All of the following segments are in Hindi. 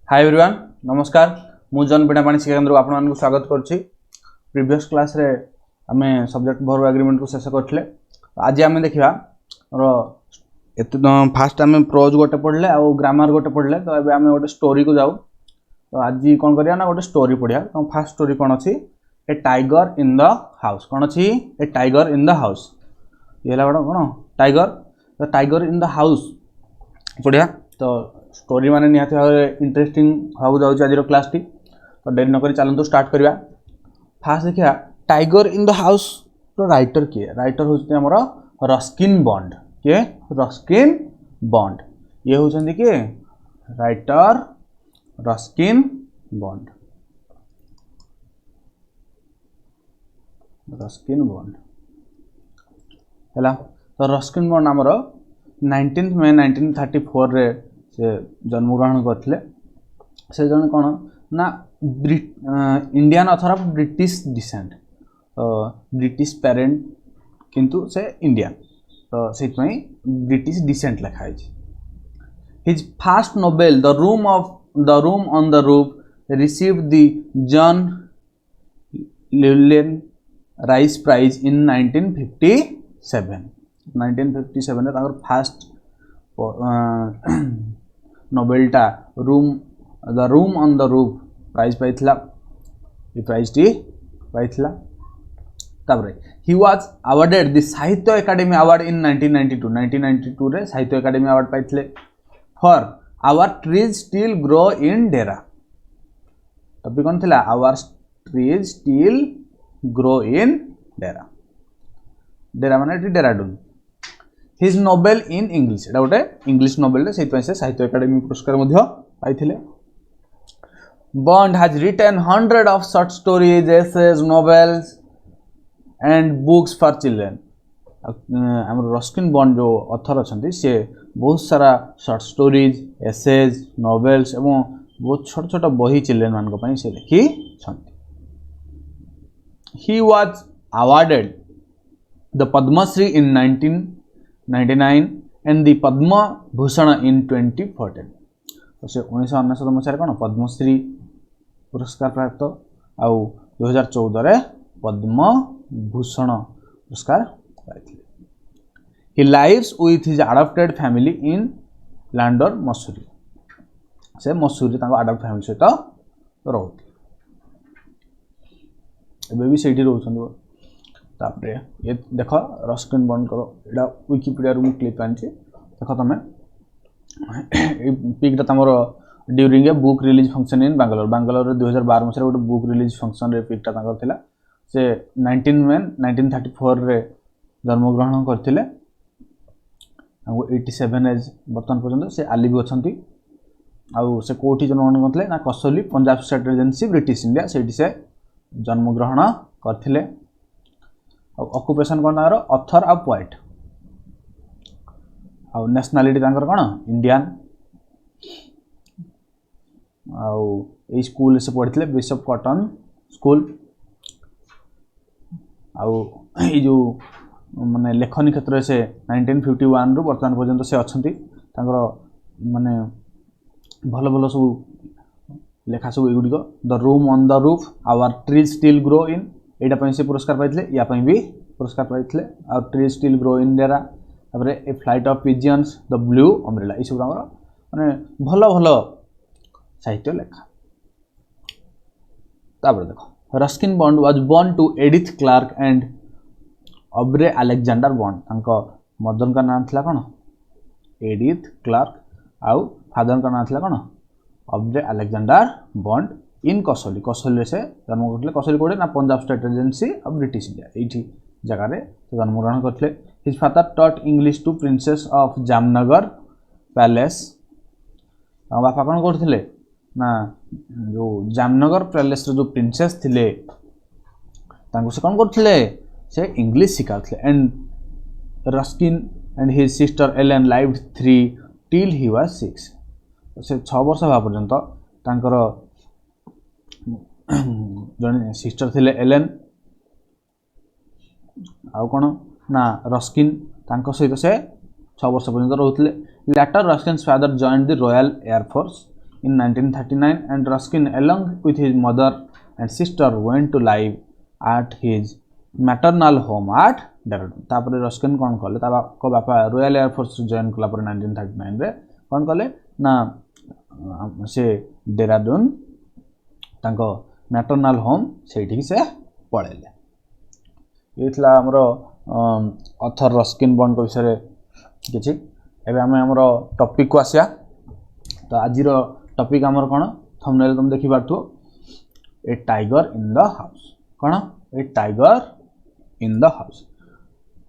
हाय एवरीवन नमस्कार मु जन बीणापाणी शिक्षा केन्द्र को आपको स्वागत करुच्ची। प्रीवियस क्लास रे आमे सब्जेक्ट वर्ब एग्रीमेंट को शेष करथिले। आज आमे देखिबा फास्ट आमे प्रोज गोटे पढ़ले आ ग्रामर गोटे पढ़ले। तो एबे आमे गोटे स्टोरी को जाऊ। तो आज कोन करिया ना गोटे स्टोरी पढ़िया। तो फास्ट स्टोरी कोन अछि a tiger in the house. कोन अछि a tiger in the house. ये ला बडा कोन tiger the tiger in the house पढ़िया। तो स्टोरी माने निहाती भावे इंटरेस्टिंग हो जाउछ आज क्लास टी। तो देरी न करी चलंतु स्टार्ट करिया। फास्ट देखिया टाइगर इन द हाउस तो राइटर किए राइटर होते हमर रस्किन बॉन्ड के रस्किन बॉन्ड ये होचंदी के writer Ruskin bond Ruskin bond हैला। तो रस्किन बॉन्ड हमर 19 मई 1934 रे से जन्म ग्रहण करथिले। से जन कोन ना Indian other of British descent British parent किंतु से इंडियन तो सेट में ब्रिटिश डिसेंट लिखा है। His first novel the room on the roof received the John llewellyn Rhys prize in 1957 रे ताकर फर्स्ट नोवेलटा the room on the roof prize पाइथिला। ये प्राइज टी पाइथिला। ताबरे he was awarded the Sahitya academy award in 1992 रे साहित्य एकेडमी अवार्ड पाइथिले for our trees still grow in Dehra. Topic कोन थिला our trees still grow in Dehra. Dehra माने Dehradun. His novel in English एटा गोटे इंग्लिश नोवेल रे सेति से साहित्य एकेडमी पुरस्कार मध्य पाइथिले। Bond has written 100 of short stories essays novels and books for children. हमर रस्किन बॉन्ड जो ऑथर अछंती से बहुत सारा शॉर्ट स्टोरीज एसेज नोवेल्स एवं बहुत छोट छोट बही चिल्ड्रन मान को पई से लिखि छंती। He was awarded the Padma Shri in 1999 and the Padma Bhushan in 2014। तो से 1999 मसीह कोन पद्मश्री पुरस्कार प्राप्त आउ 2014 रे पद्म भूषण पुरस्कार पाइथिले। He lives with his adopted family in Landour Mussoorie. से मसूरी ताको अडॉप्ट फैमिली सहित रहउथि एबे भी सेठी रहउछन। तापरे ये देखो रस्किन बॉन्ड करो एडा विकिपीडिया रू क्लिप आनछि देखो तमे पिकटा तमरो during a book release function in Bangalore 2012 मसरे गोटे बुक रिलीज फंक्शन रे पिकटा ताकर थिला। से 19 मई 1934 रे जन्म ग्रहण करथिले। 87 एज वर्तमान पर्यंत से आली भी अछंती। आउ से कोठी जन्म ग्रहण करथिले ना Kasauli Punjab state agency British India सेठी से जन्म ग्रहण करथिले। ऑक्युपेशन कोन ताकर ऑथर आ पोएट। आउ नेशनलिटी ताकर कोन इंडियन। आउ ए स्कूल से पढ़िथिले बिशप कॉटन स्कूल। आउ ए जो माने लेखनी क्षेत्र से 1951 रु वर्तमान पर्यंत से अछंती। ताकर माने भलो भलो सब लेखा सब एगुडी को the room on the roof our trees still grow in एटा पई से पुरस्कार पाइथिले। या पई भी पुरस्कार पाइथिले। Our trees still grow in Dehra तापरे a flight of pigeons the blue umbrella ई सब हमर माने भलो भलो साहित्य लेखा। तापर देखो Ruskin Bond was born to Edith Clark and Aubrey Alexander Bond. तांको मदर का नाम थिला कोन एडिथ क्लार्क आउ फादर का नाम थिला कोन Aubrey Alexander Bond in Kasauli. Kasauli से जन्म करथिले। कसौली कोडे ना Punjab state agency of British India एठी जगह रे जन्म ग्रहण करथिले। His father taught English to princes of Jamnagar palace. बापा कोन करथिले ना जो जामनगर पैलेस रे जो प्रिंसेस थिले तांको से कोन करथिले से इंग्लिश सिखाउथिले। And Ruskin and his sister Ellen lived 3 till he was 6। से 6 वर्ष भा पर्यंत तांकर जने सिस्टर थिले एलेन आउ कोन ना रस्किन तांको सहित से 6 वर्ष पर्यंत रहउथिले। Later Ruskin's father joined the Royal Air Force in 1939 and Ruskin along with his mother and sister went to live at his maternal home at Dehradun. तापर रस्किन कौन कले को बापा रॉयल एयरफोर्स जॉइन कला पर 1939 रे कौन कले ना से देहरादून तांको मैटरनाल होम सेठी से पळेले। ये थला हमरो ऑथर रस्किन बॉन्ड को विषय किछि। एबे हम हमरो टॉपिक को आसिया। तो आज रो टॉपिक हमर कोन थंबनेल तुम देखि बारथु a tiger in the house. कोन a tiger in the house.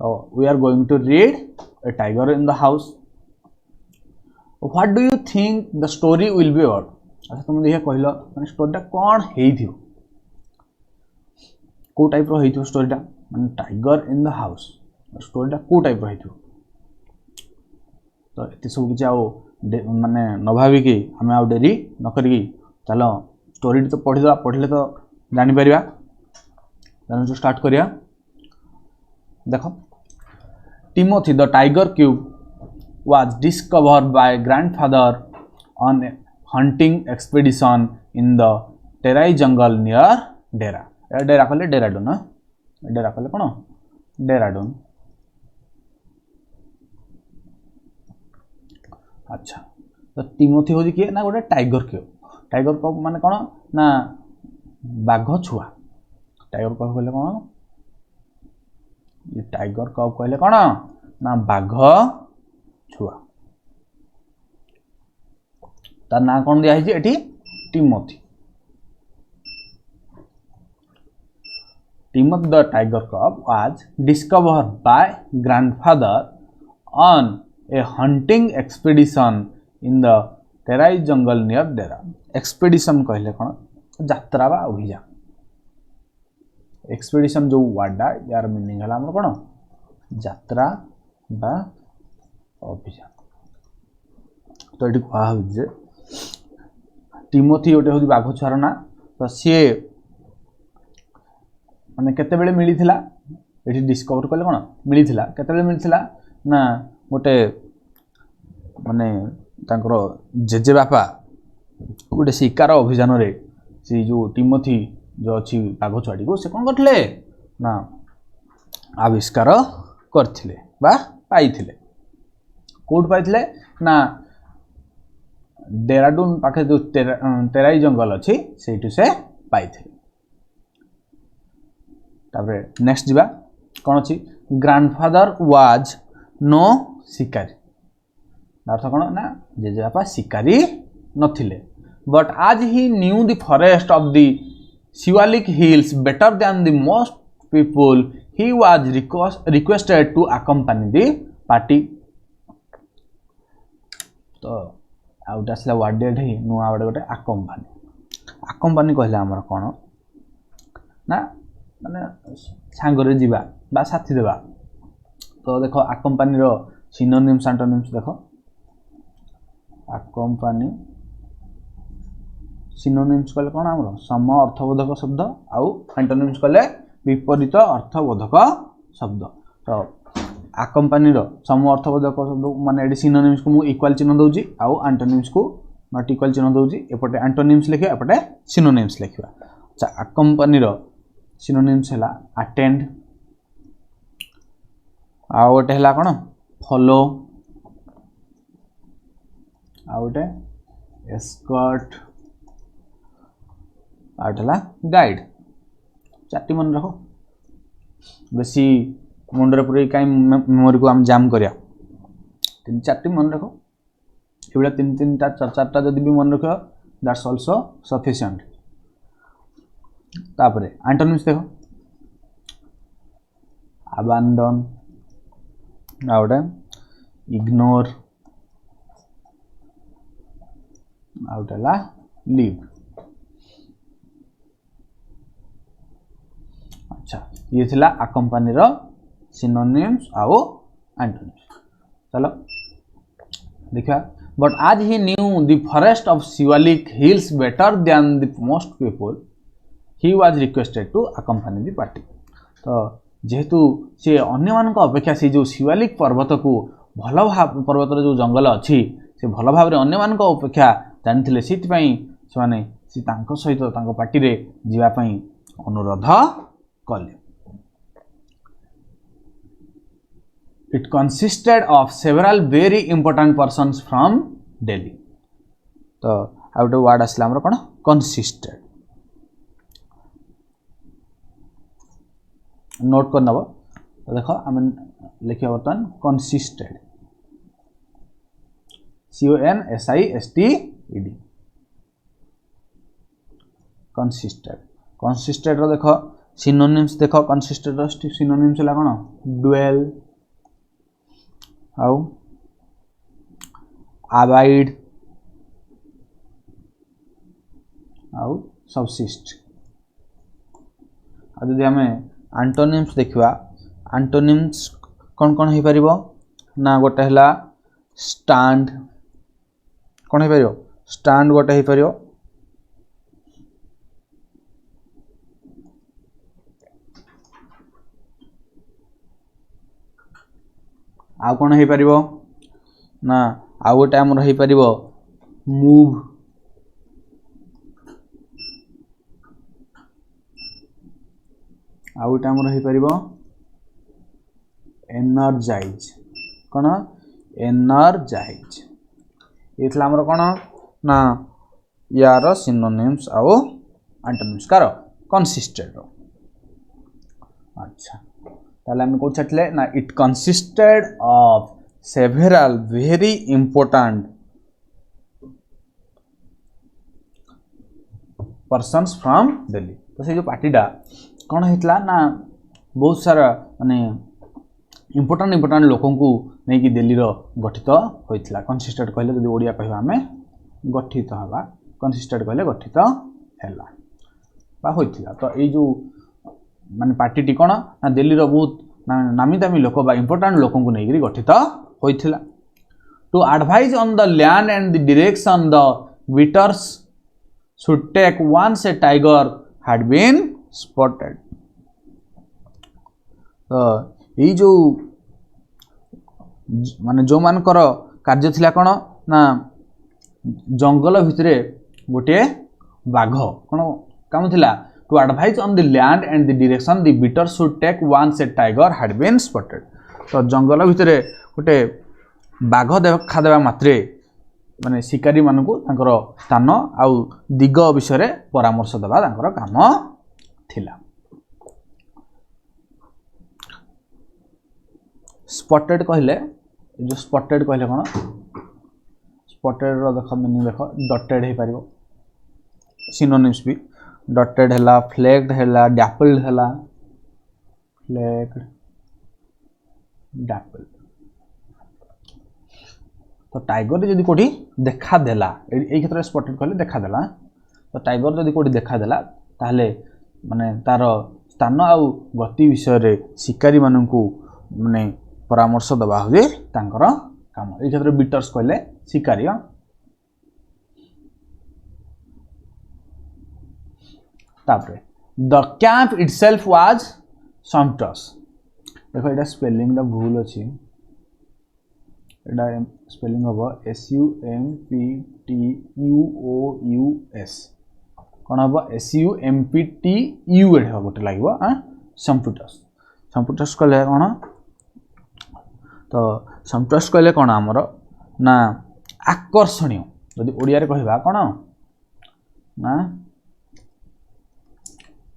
So we are going to read a tiger in the house. What do you think the story will be about? अच्छा तुम देखिए कहलो माने स्टोरीटा कोन हेइथियो को टाइप रो हेइथियो स्टोरीटा माने टाइगर इन द हाउस स्टोरीटा को टाइप रो हेइथियो। तो एते सब किछ आउ माने न भाबी कि हमें आउ डेरी न करी चलो स्टोरी तो पढ़ले तो जानि परिबा। चलो स्टार्ट करिया। देखो Timothy the tiger cub was discovered by grandfather on a hunting expedition in the Terai jungle near Dehra. Dehra कहले Dehradun ना Dehra कहले कौन Dehradun। अच्छा तो टिमोथी हो किए ना गोटे टाइगर क्यूब माने कौन ना बाघ छुआ। टाइगर क्यूब कहले कौन ये टाइगर कब कहले कौन ना बाघ छुआ। तार ना कौन दिया है एठी टिमोथी। टिमोथी द टाइगर कब was discovered by grandfather on A hunting expedition in the Terai jungle near Dera. Expedition कहले कौन यात्रा बा अभियान। एक्सपीडिशन जो वर्डा यार मीनिंग है हमर कोन यात्रा बा अभियान। तो एटी कहा हो जे टिमोथी ओटे हो बाघ छुआर ना। तो सी माने केते बेले मिलिथिला एटी डिस्कवर करले कोन मिलिथिला केते बेले मिलिथिला ना गोटे माने तांकर जेजे बापा गोटे शिकार अभियान रे से जो टिमोथी जो अच्छी बाघ छुआटी को से कौन करथिले ना आविष्कार करथिले बा पाइथिले। कोड पाइथिले ना देहरादून पाखे जो तेराई जंगल अच्छी सेठू से पाइथिले। तापरे नेक्स्ट जिबा कौन अच्छी ग्रैंडफादर वाज नो शिकारी। अर्थ कौन ना जेजे बापा शिकारी नथिले बट आज he knew the forest of the Shivalik hills better than the most people. He was requested to accompany the party. तो आउट आसला वर्ड डेट ही नुआ वर्ड गोटे accompany कहले हमर कोन ना माने सांगरे जीवा बा साथी देबा। तो देखो accompany रो सिनोनिम्स एंटोनिम्स देखो accompany सिनोनिम्स कहले कौन आमर सम अर्थबोधक शब्द आउ एंटोनिम्स कहले विपरीत अर्थबोधक शब्द। तो आकंपानी रो सम अर्थबोधक शब्द माने एडी सिनोनिम्स को मु इक्वल चिन्ह दोउची आउ एंटोनिम्स को नॉट इक्वल चिन्ह दोउची। एपटे एंटोनिम्स लिखिया एपटे सिनोनिम्स लिखिया। अच्छा आकंपानी रो सिनोनिम्स हला अटेंड आउ गोटे हला कोन फॉलो आउ गोटे एस्कॉर्ट आउटला गाइड। चारटी मन रखो बेसी मुंडरे पूरे कहीं मेमोरी को हम जाम करिया। तीन चारटी मन रखो एबडा तीन तीन ता चार चारटा जदी भी मन रखो दैट्स आल्सो सफिशिएंट। तापरे एंटोनिम्स देखो अबैंडन आउटे इग्नोर आउटला लीव। अच्छा ये थिला अकंपनी रो सिनोनिम्स आउ एंटोनिम्स। चलो देखा बट आज he knew the forest of Shivalik hills better than the most people he was requested to accompany the party. तो जेहेतु से अन्य मान अपेक्षा से जो शिवालिक पर्वत को भल भाव पर्वत जो जंगल अच्छी से भल भाव अन्य मान अपेक्षा जानिथिले सिथिपाई सेमाने सी तांको सहित तांको पार्टी रे जीवा पई अनुरोध कले। It consisted of several very important persons from Delhi. तो आउट वर्ड आसला हमर कोन consisted नोट कर नबो। तो देखो हम लिखिया बर्तन consisted CONSISTED consisted रो देखो सिनोनिम्स देखो consisted रो सिनोनिम्स होला कोन dwell आउ abide आउ subsist। आ जदि हमें एंटोनिम्स देखिबा एंटोनिम्स कोन कोन हे परिबो ना गोटे हला स्टैंड कोन हे परिबो स्टैंड गोटे हे परिबो आ कोन हे परिबो ना आ गोटे हमर हे परिबो मूव आ गोटे हमर हे परिबो एनर्जाइज कोन एनर्जाइज एथला हमर कोन ना यार सिनोनिम्स आउ एंटोनिम्स कार कंसिस्टेड। अच्छा ताले हम को छटले ना it consisted of several very important persons from Delhi। तो से जो पार्टी डा कोन हेतला ना बहुत सारा माने इम्पोर्टेंट लोकों को नहीं कि दिल्ली रो गठित होइतला। कंसिस्टेड कहले जदि ओडिया कहबा हमें गठित हवा कंसिस्टेड कहले गठित हैला बा होइतला। तो ए जो माने पार्टी टी कोन ना दिल्ली रो बहुत नामी दामी लोक बा इम्पोर्टेंट लोकों को नहीं गठित होइतला। To advise on the land and the direction the waiters should take once a tiger had been spotted। तो ये जो माने जो मानकर कार्य थिला कोन ना जंगल भितरे गोटे बाघ कोन काम थिला to advise on the land and the direction the beater should take once a tiger had been spotted. तो जंगल भितरे गोटे बाघ देखा देबा मात्रे माने शिकारी मानकु तांकर स्थान आउ दिग विषय परामर्श देबा तांकर काम थिला। स्पॉटेड कहले जो स्पॉटेड कहले कोन स्पॉटेड रो देख मीनिंग देख डॉटेड हे पारिबो सिनोनिम्स भी डॉटेड हैला फ्लैग्ड हैला डैपल्ड हैला फ्लैग्ड डैपल्ड। तो टाइगर जदि कोठी देखा देला ए क्षेत्र स्पॉटेड कहले देखा देला। तो टाइगर जदि कोठी देखा देला ताहले माने तार स्थान आउ गति विषय रे शिकारी मानकु माने परामर्श दबा होजे तांकर काम। ए क्षेत्र बीटर्स कहले शिकारी। तापरे द कैंप इटसेल्फ वाज सॉम्पटस। देखो एटा स्पेलिंग दा भूल अछि एटा स्पेलिंग होबो SUMPTUOUS कोन होबो SUMPTU एटा गोटे लागबो सॉम्पटस। सॉम्पटस कहले कोन तो सॉम्पटस कहले कोन हमर ना आकर्षणीय जदि ओडिया रे कहबा कोन ना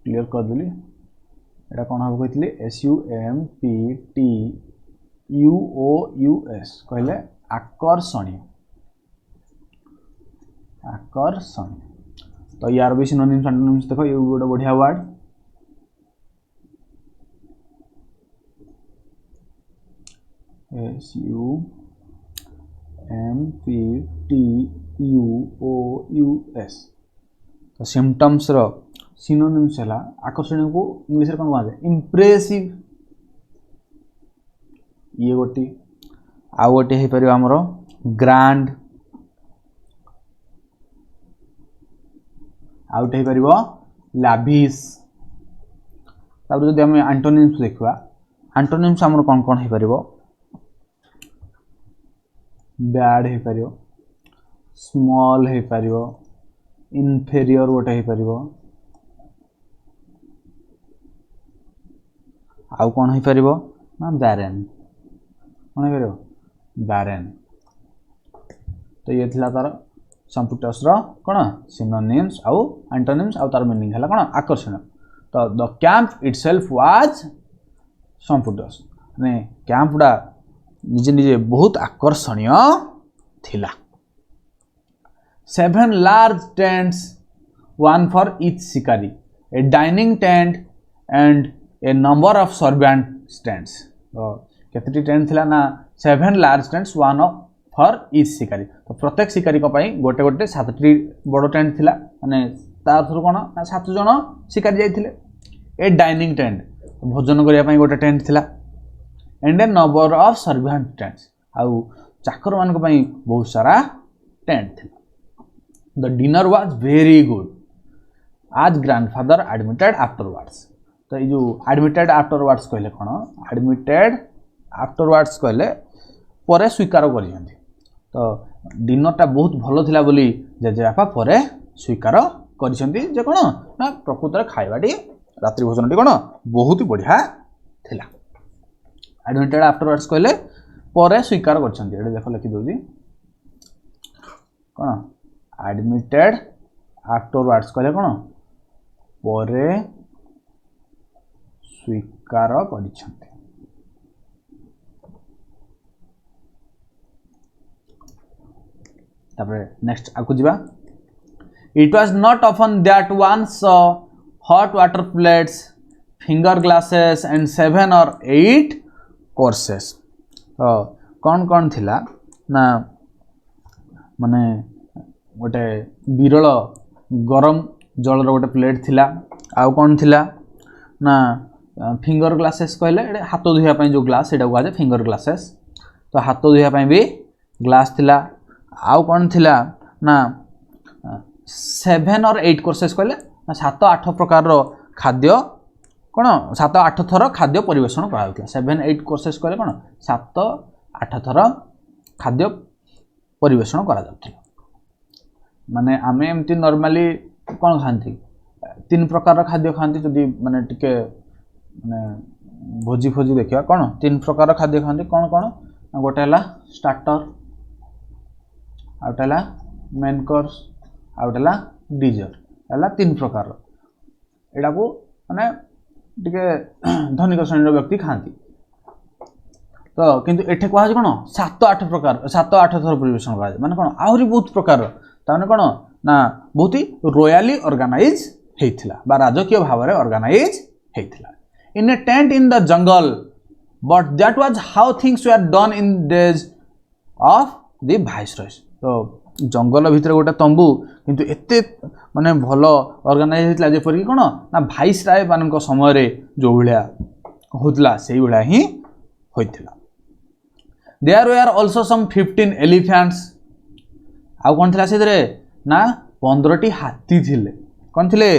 क्लियर कर देली एटा कोन होबो कहितली SUMPTUOUS कहले आकर्षणीय आकर्षणीय। तो यार भी सिनोनिम्स एंटोनिम्स देखो ये गोटे बढ़िया वर्ड SUMPTUOUS। तो सिम्पटम्स रो सिनोनिम्स है आकर्षणीय को इंग्लिश रे कोन कहा इंप्रेसिव ये गोटी आ गोटे हे परिबा हमरो ग्रैंड आउट हे परिबो लाभिस। तापर जदि हम एंटोनिम्स देखबा एंटोनिम्स हमरो कोन कोन हे परिबो बैड हे परिबो स्मॉल हो पारिबो इनफेरियर गोटे हो पारिबो आउ कौन हो पारिबो ना बैरेन कौन हो पारिबो बैरेन तो ये थिला तार संपुटस रो कौन सिनोनिम्स आउ एंटोनिम्स आउ तार मीनिंग हला कौन आकर्षण तो द कैंप इटसेल्फ वाज संपुटस ने कैंपडा निजे निजे बहुत आकर्षणीय थिला 7 large tents, one for each शिकारी, a dining tent and a number of servant tents. तो कितनी टेंट थिला ना 7 large tents, one for each शिकारी. तो प्रत्येक शिकारी को पाई गोटे गोटे 7टी बड़ टेंट थिला माने तार थ्रु कोन ना 7 जण शिकारी जाइथिले. ए डाइनिंग टेंट भोजन करिया पाई गोटे टेंट थिला and A number of servant tents आउ चाकर मान को पाई बहुत सारा टेंट थिला. The dinner was very good as grandfather admitted afterwards. तो ये जो admitted afterwards कहले कौन admitted afterwards कहले परे स्वीकार करिसेंती. तो डिनर टा बहुत भलो थिला बोली जेजेबापा परे स्वीकार करिसेंती जे कोन ना प्रकृत खाइबाटी रात्रि भोजनटी कोन बहुत बढ़िया थिला. admitted afterwards कहले परे स्वीकार करछंती. एडे देखो लिखि दोजी कोन admitted afterwards कहले कोन परे स्वीकार करिसेंती. तापर नेक्स्ट आकु जिबा. It was not often that one saw hot water plates, finger glasses and 7 or 8 courses. तो कौन थिला ना माने गोटे विरल गरम जलर गोटे प्लेट थिला आउ कौन थिला ना फिंगर ग्लासेस कहले हाथ धोया पाई जो ग्लास सेटा कहा फिंगर ग्लासेस. तो हाथ धोया पाई भी ग्लास थिला आउ कौन थिला ना 7 और 8 कोर्सेस कहले 7-8 प्रकार रो खाद्य कौन 7-8 थर खाद्य परिवेषण करा. 7-8 कोर्सेस कहले कौन 7-8 थर खाद्य परिवेषण करा जाउथिला. माने आमे एमती नॉर्मली कौन खाती 3 प्रकार खाद्य खाती जदि माने टिके माने भोजी फोजी देखिया कौन 3 प्रकार खाद्य खाती कौन कौन गोटे हला स्टार्टर आउटला मेन कोर्स आउटला डिजर्ट हला 3 प्रकार एडा को माने टिके धनिक श्रेणी व्यक्ति खाती. तो किंतु एठे कहा कौन 7-8 प्रकार 7-8 थर परिवेषण करा माने कौन आहुरी बहुत प्रकार ताने कौन ना बहुत ही रॉयली ऑर्गेनाइज हेथिला बा राजकीय भाव में ऑर्गेनाइज हेथिला. In a tent in the jungle but that was how things were done in days of the viceroys. तो जंगल भितर गोटे तंबू किंतु एते माने भलो ऑर्गेनाइज हेथिला जेपर कि कौन ना वाइसराय मानक समय रे जो भलिया होतला सेही भलिया ही होइथिला. There were also some 15 elephants आउ कौन थिला से ना 15टी हाथी थिले. कौन थिले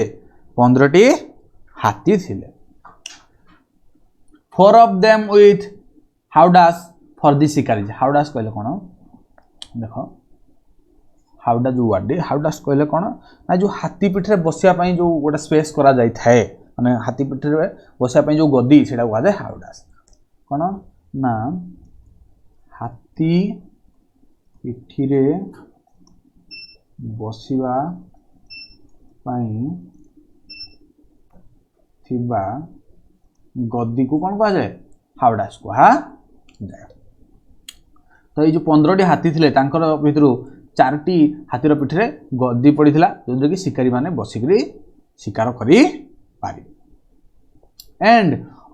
15टी हाथी थिले. 4 of them with howdas for the शिकारी. हाउडास कहले कौन देखो हाउडा जो वाडी हाउडास कहले कौन ना जो हाथी पिठरे बसिया पई जो गोटा स्पेस करा जाय थाए माने हाथी पिठरे बसिया पई जो गदी सेटा कहा जाय हाउडास. कौन ना हाथी पिठिरे बसिबा पाई थिबा गद्दी को कौन कहा जाए हाउडास कहा जाए. तो ये जो 15टी हाथी थिले तांकर भितरु 4टी हाथीर पिठरे गद्दी पड़ीथिला जो कि शिकारी माने बसिकरी शिकार करी पारि. And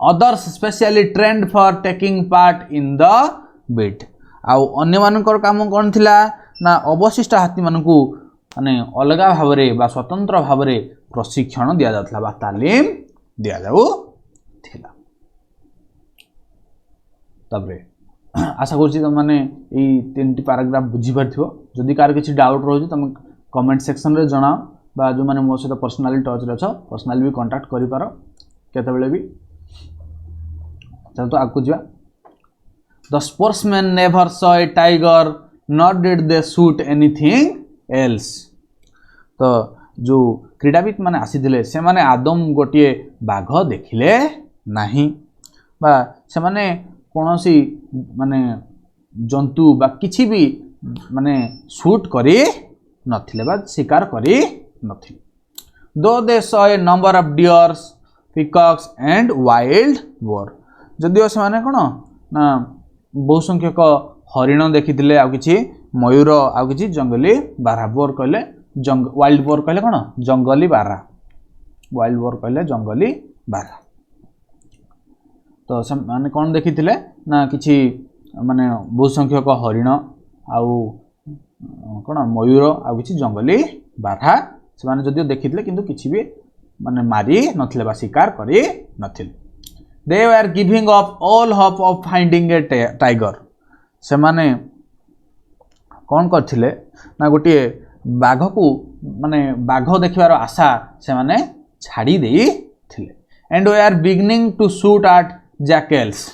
others specially trained for taking part in the beat. आउ अन्य मानकर काम कौन थिला ना अवशिष्ट हाथी मानकू माने अलग भाव में स्वतंत्र भाव में प्रशिक्षण दि जाउथला बा तालीम दि जाउथिला. तबरे आशा करूँ तुम मैंने ये 3टी पैराग्राफ बुझी पार्थिबो. जदि कार किसी डाउट रही तुम कमेंट सेक्शन रे जणाओ बा जो मैंने मो सहित पर्सनाली टच रे अछ पर्सनाली भी कांटेक्ट करि पारो केतेबेले भी. चल तो आगु जा. The sportsman never saw a tiger not did they shoot anything else. तो जो क्रीडाविद माने आसीथिले से माने आदम गोटे बाघ देखिले नाही बा से माने कोनोसी माने जंतु बा किछि भी माने शूट करी नथिले बा शिकार करी नथिले। Though they saw a number of deers peacocks and wild boar जदिओ से माने कोन ना बहु संख्यक हरिण देखिथिले आ किछि मयूर आ किछि जंगली बारहा बोर कहले वाइल्ड बोर कहले कोन जंगली बारहा वाइल्ड बोर कहले जंगली बारहा। तो से माने कोन देखिथिले ना किछि माने बहु संख्यक हरिण आउ कोन मयूर आ किछि जंगली बारहा से माने जदिओ देखिथिले किंतु किछि भी माने मारी नथिले बा शिकार करी नथिले। They were giving up all hope of finding a tiger से माने कौन करथिले ना गोटे बाघ को माने बाघ देखिबार आशा से माने छाड़ी देई थिले। And we are beginning to shoot at jackals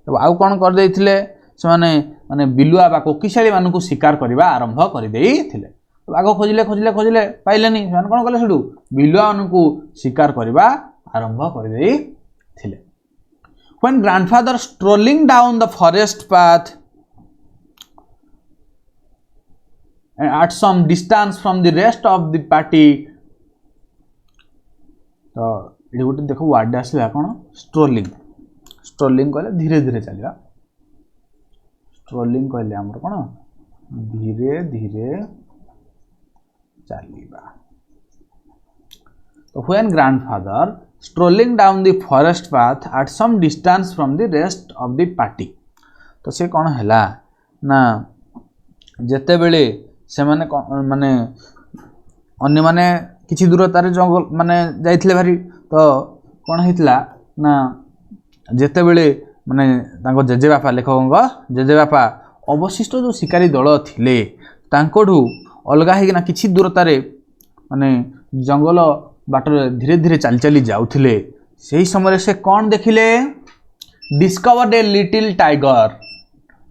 आउ कौन कर देथिले से माने माने बिलुआ बा कोकिशाली मानकु शिकार करबा आरंभ कर देई थिले। बाघ खोजिले खोजिले खोजिले पाइलेनी से कौन कले सेडू बिलुआ मानकु शिकार करबा आरंभ कर देई थिले। When grandfather strolling down the forest path at some distance from the rest of the party, तो ये गोटे देखो वर्ड आसला कौन स्ट्रोलिंग स्ट्रोलिंग कहले धीरे धीरे चलिया स्ट्रोलिंग कहले हमर कौन धीरे धीरे चलिबा। तो when grandfather strolling down the forest path at some distance from the rest of the party, तो से कौन हैला ना जेते बेले से माने माने अन्य माने किछि दूरतारे जंगल माने जाइथिले भारी तो कौन हेतला ना जेते बेले माने तांको जेजे बापा लेखकंग जेजे बापा अवशिष्ट जो शिकारी दल थिले तांकोडू अलगा हे ना किछि दूरतारे माने जंगल बाटर धीरे धीरे चली चली जाउथिले सही समय से कौन देखिले discovered a little tiger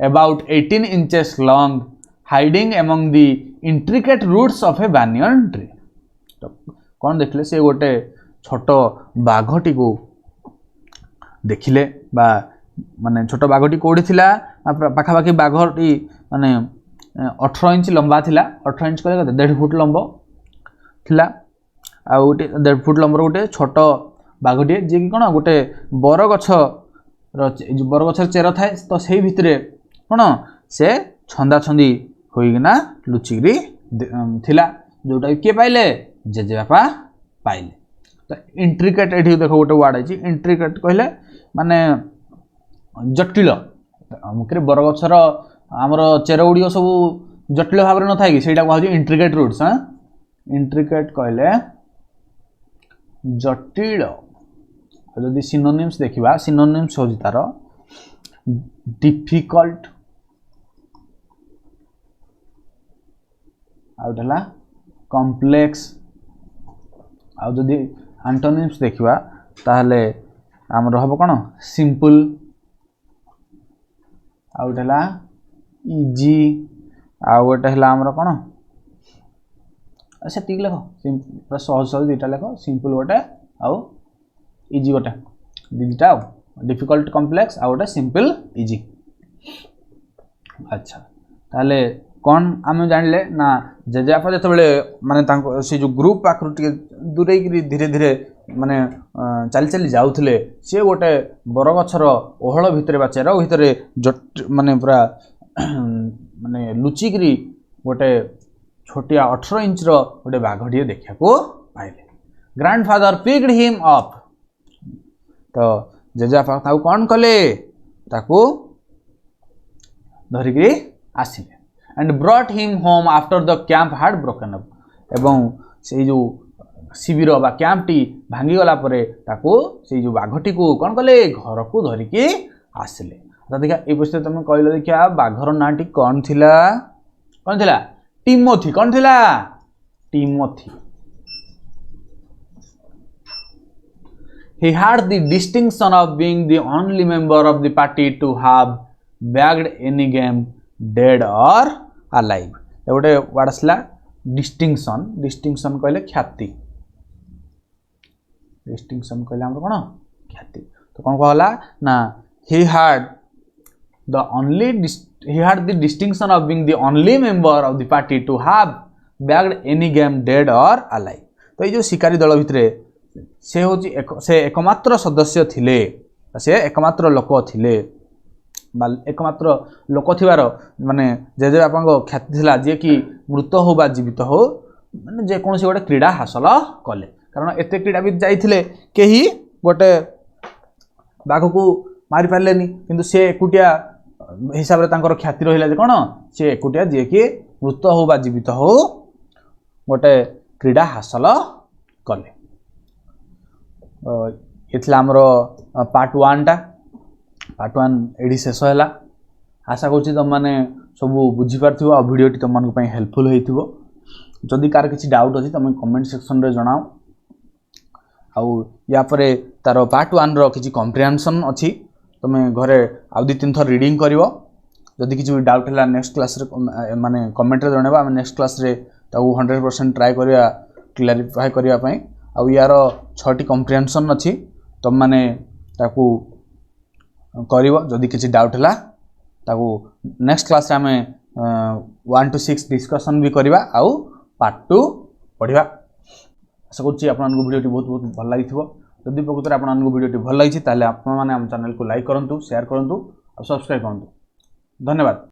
about 18 inches long hiding among the intricate roots of a banyan tree. तो कौन देखिले से गोटे छोट बाघटी को देखिले बा माने छोट बाघटी कोडी थिला पाखा पाखी बाघटी माने 18 इंच लंबा थिला 18 इंच कहले 1.5 फुट लंबा थिला आ गोटे 1.5 फुट लंबर गोटे छोट बाघटे जे कि कौन गोटे बरगछर चेर थाए तो से भितरे कौन से छंदा छंदी होइना लुचिकी थिला जोटा किए पाइले जेजे बापा पाइले। तो इंट्रिकेट एठी देखो गोटे वर्ड है इंट्रिकेट कहले माने जटिल मुखरे बरगछर आमर चेर गुड़िक सब जटिल भाव न थाए कि सेटा कहू इंट्रिकेट रूट्स। हाँ इंट्रिकेट कहले जटिल जदि सिनोनिम्स देखिबा सिनोनिम्स हो तार डिफिकल्ट आउटला कॉम्प्लेक्स आउ जदि एंटोनिम्स देखिबा ताहले हमर हबो कोन सिंपल आउटला इजी आउट हला हमर कोन अच्छा ठीक लिख पूरा सहज सहज दुटा लिख सिंपल गोटे आउ इजी गोटे दुटा डिफिकल्ट कॉम्प्लेक्स आउ गोटे सिंपल इजी। अच्छा ताले कौन आम जानले ना जेजेबापा जो माने से जो ग्रुप पाखर टे दूरे धीरे धीरे माने चली चली जाऊले सी गोटे बरगछर ओहल भितर बा चेर भितर माने पूरा माने लुचिकी गोटे छोटिया 18 इंच गोटे बाघटे देखा पाइले। ग्रांडफादर पिक्ड हिम अप तो जेजेबापा कौन कले ताकू धरिकी आसिले and brought him home after the camp had broken up एवं से जो शिविर बा कैंप टी भांगी गला परे ताकू से जो बाघटी को कौन कले घर को धरिकी आसिले। तो देखा ये पुस्तक तुम कहल देखा बाघर नाटी कौन थिला टिमोथी कौन थिला Timothy. He had the distinction of being the only member of the party to have bagged any game dead or alive। गोटे वर्ड आसला डिस्टिंक्शन डिस्टिंक्शन कहले ख्याति डिस्टिंक्शन कहले हम कौन ख्याति तो कौन कहला ना he had the distinction of being the only member of the party to have bagged any game dead or alive तो ये जो शिकारी दल भितरे से होची से एकमात्र सदस्य थिले से एकमात्र लोक थिले एकमात्र लोक थिबार माने जे बापा ख्याति थिला जे कि मृत हो बा जीवित हो माने जे कोनसी गोटे क्रीड़ा हासिल कले कारण एते क्रीड़ाविद जाइथिले केही गोटे बाघ को मारी पारलेनी किंतु से एकुटिया हिसाब रे तांकर ख्याति रहिला जे कोन से एकुटिया जे कि मृत हो बा जीवित हो गोटे क्रीड़ा हासिल कले एथला हमरो पार्ट 1 टा पार्ट 1 एडी शेष हैला आशा करछि तुम माने सब बुझी पारथिबो आ वीडियोटी तुम मानक पई हेल्पफुल हेतिबो जदि कार किछि डाउट अछि तुम कमेंट सेक्शन रे जणाओ आउ या परे तार पार्ट 1 रो किछि कॉम्प्रिहेंशन अछि तुम घरे आउ दी तीन थर रीडिंग करिवो जदि किछि डाउट हैला नेक्स्ट क्लास रे माने कमेंट रे जणाबा हम नेक्स्ट क्लास रे ताऊ 100% ट्राई करिया क्लैरिफाई करिया पई आउ यार 6टी कॉम्प्रिहेंशन अछि तुम माने ताकू करिवो जदि किछि डाउट हैला ताकू नेक्स्ट क्लास रे हमें 1 to 6 डिस्कशन भी करिवा आउ पार्ट 2 पढिवा आशा करछि आपन वीडियोटी बहुत बहुत भल लागिथिबो जदि प्रकृତରେ आपन वीडियोटी भल लागिछि ताले आपन माने हम चैनल को लाइक करंतु शेयर करंतु और सब्सक्राइब करंतु धन्यवाद।